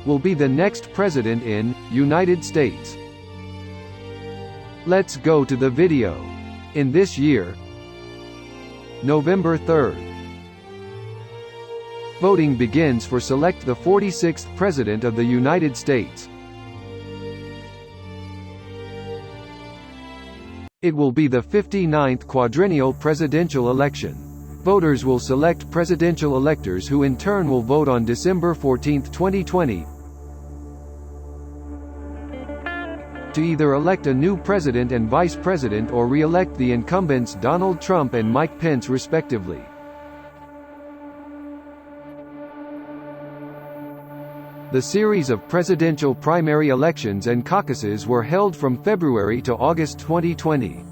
will be the next president in United States. Let's go to the video. In this year, November 3rd, voting begins for select the 46th President of the United States. It will be the 59th quadrennial presidential election. Voters will select presidential electors who in turn will vote on December 14, 2020, to either elect a new president and vice president or re-elect the incumbents Donald Trump and Mike Pence respectively. The series of presidential primary elections and caucuses were held from February to August 2020.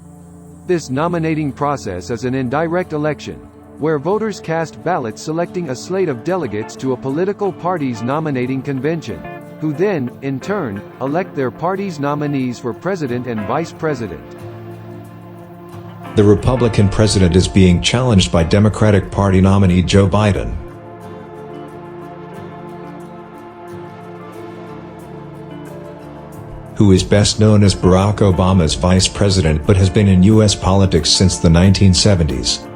This nominating process is an indirect election, where voters cast ballots selecting a slate of delegates to a political party's nominating convention, who then, in turn, elect their party's nominees for president and vice president. The Republican president is being challenged by Democratic Party nominee Joe Biden. Who is best known as Barack Obama's vice president but has been in U.S. politics since the 1970s.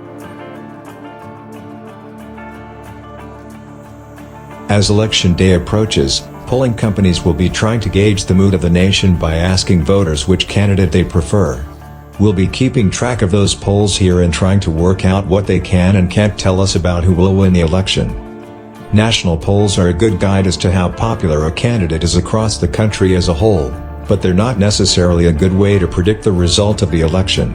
As election day approaches, polling companies will be trying to gauge the mood of the nation by asking voters which candidate they prefer. We'll be keeping track of those polls here and trying to work out what they can and can't tell us about who will win the election. National polls are a good guide as to how popular a candidate is across the country as a whole, but they're not necessarily a good way to predict the result of the election.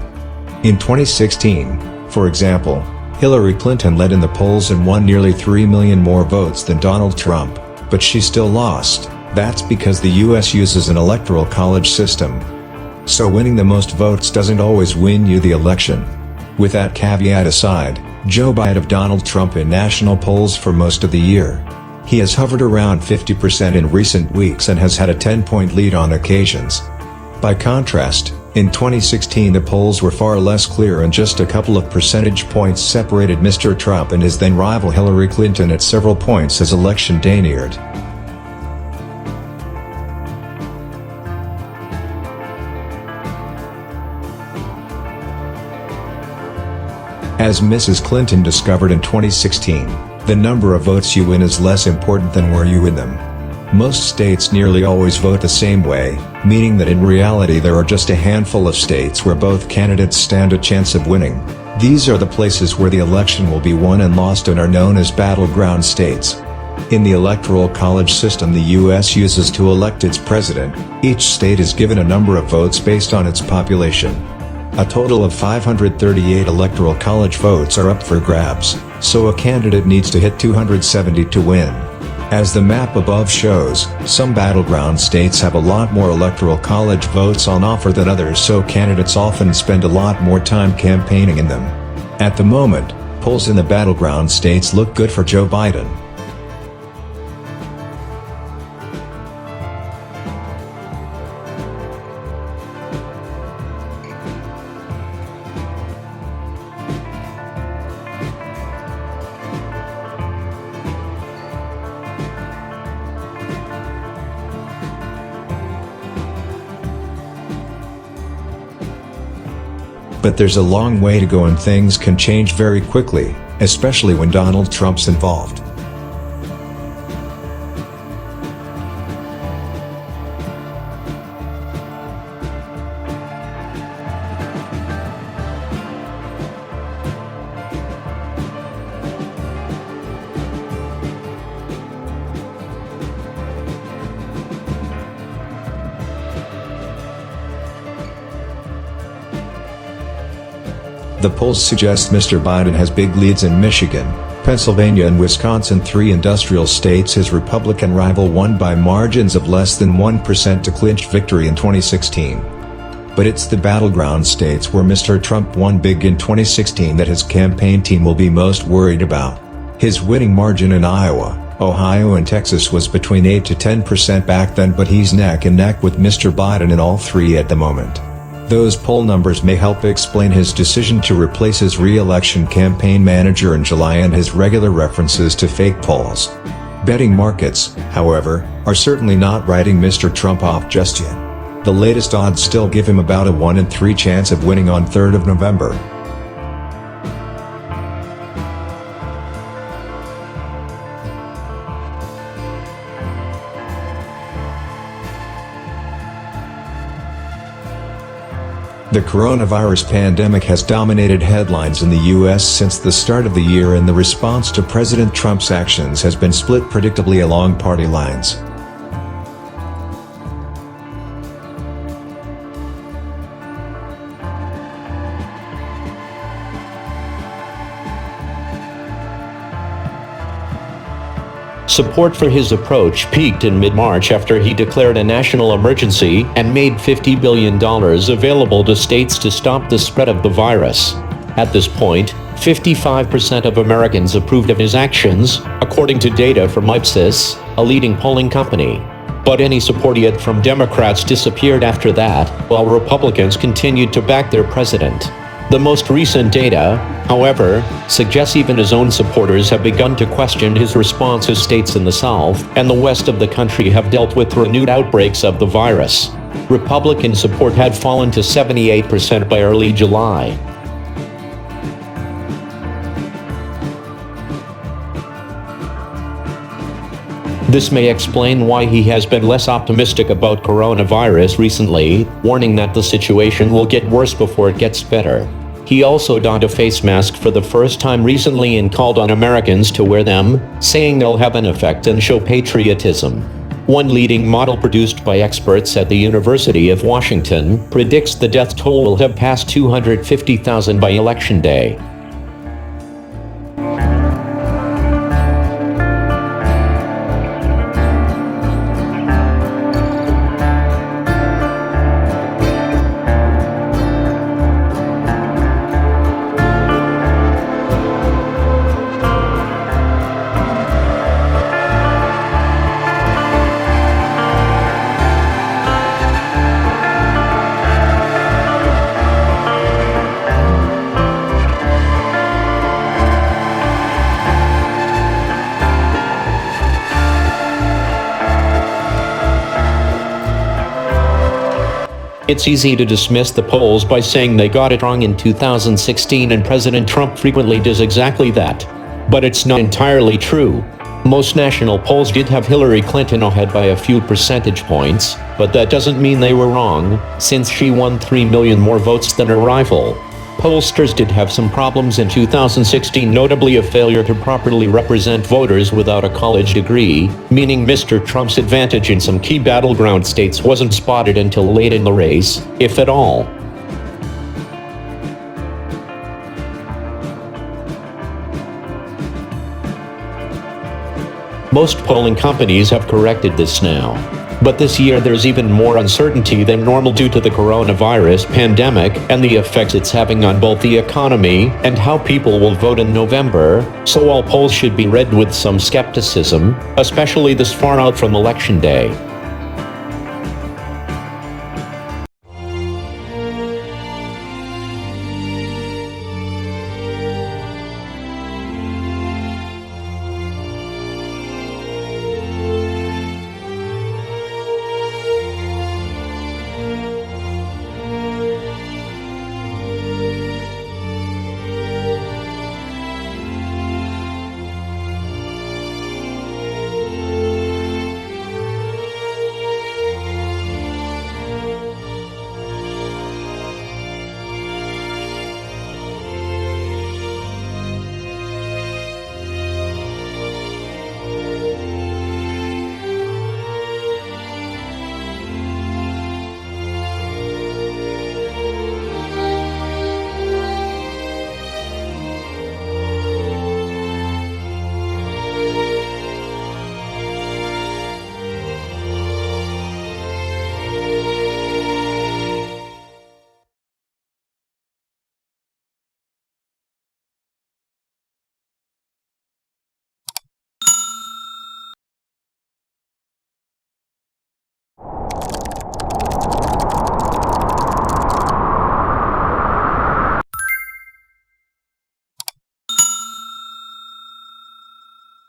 In 2016, for example, Hillary Clinton led in the polls and won nearly 3 million more votes than Donald Trump, but she still lost. That's because the US uses an electoral college system. So winning the most votes doesn't always win you the election. With that caveat aside, Joe Biden of Donald Trump in national polls for most of the year. He has hovered around 50% in recent weeks and has had a 10-point lead on occasions. By contrast, in 2016 the polls were far less clear and just a couple of percentage points separated Mr. Trump and his then rival Hillary Clinton at several points as election day neared. As Mrs. Clinton discovered in 2016, the number of votes you win is less important than where you win them. Most states nearly always vote the same way, meaning that in reality there are just a handful of states where both candidates stand a chance of winning. These are the places where the election will be won and lost and are known as battleground states. In the Electoral College system the U.S. uses to elect its president, each state is given a number of votes based on its population. A total of 538 Electoral College votes are up for grabs, so a candidate needs to hit 270 to win. As the map above shows, some battleground states have a lot more Electoral College votes on offer than others, so candidates often spend a lot more time campaigning in them. At the moment, polls in the battleground states look good for Joe Biden. But there's a long way to go and things can change very quickly, especially when Donald Trump's involved. The polls suggest Mr. Biden has big leads in Michigan, Pennsylvania and Wisconsin, three industrial states his Republican rival won by margins of less than 1% to clinch victory in 2016. But it's the battleground states where Mr. Trump won big in 2016 that his campaign team will be most worried about. His winning margin in Iowa, Ohio and Texas was between 8 to 10% back then, but he's neck and neck with Mr. Biden in all three at the moment. Those poll numbers may help explain his decision to replace his re-election campaign manager in July and his regular references to fake polls. Betting markets, however, are certainly not writing Mr. Trump off just yet. The latest odds still give him about a 1 in 3 chance of winning on 3rd of November. The coronavirus pandemic has dominated headlines in the U.S. since the start of the year, and the response to President Trump's actions has been split predictably along party lines. Support for his approach peaked in mid-March after he declared a national emergency and made $50 billion available to states to stop the spread of the virus. At this point, 55% of Americans approved of his actions, according to data from Ipsos, a leading polling company. But any support yet from Democrats disappeared after that, while Republicans continued to back their president. The most recent data, however, suggests even his own supporters have begun to question his response as states in the South and the West of the country have dealt with renewed outbreaks of the virus. Republican support had fallen to 78% by early July. This may explain why he has been less optimistic about coronavirus recently, warning that the situation will get worse before it gets better. He also donned a face mask for the first time recently and called on Americans to wear them, saying they'll have an effect and show patriotism. One leading model produced by experts at the University of Washington predicts the death toll will have passed 250,000 by Election Day. It's easy to dismiss the polls by saying they got it wrong in 2016, and President Trump frequently does exactly that. But it's not entirely true. Most national polls did have Hillary Clinton ahead by a few percentage points, but that doesn't mean they were wrong, since she won 3 million more votes than her rival. Pollsters did have some problems in 2016, notably a failure to properly represent voters without a college degree, meaning Mr. Trump's advantage in some key battleground states wasn't spotted until late in the race, if at all. Most polling companies have corrected this now. But this year there's even more uncertainty than normal due to the coronavirus pandemic and the effects it's having on both the economy and how people will vote in November, so all polls should be read with some skepticism, especially this far out from Election Day.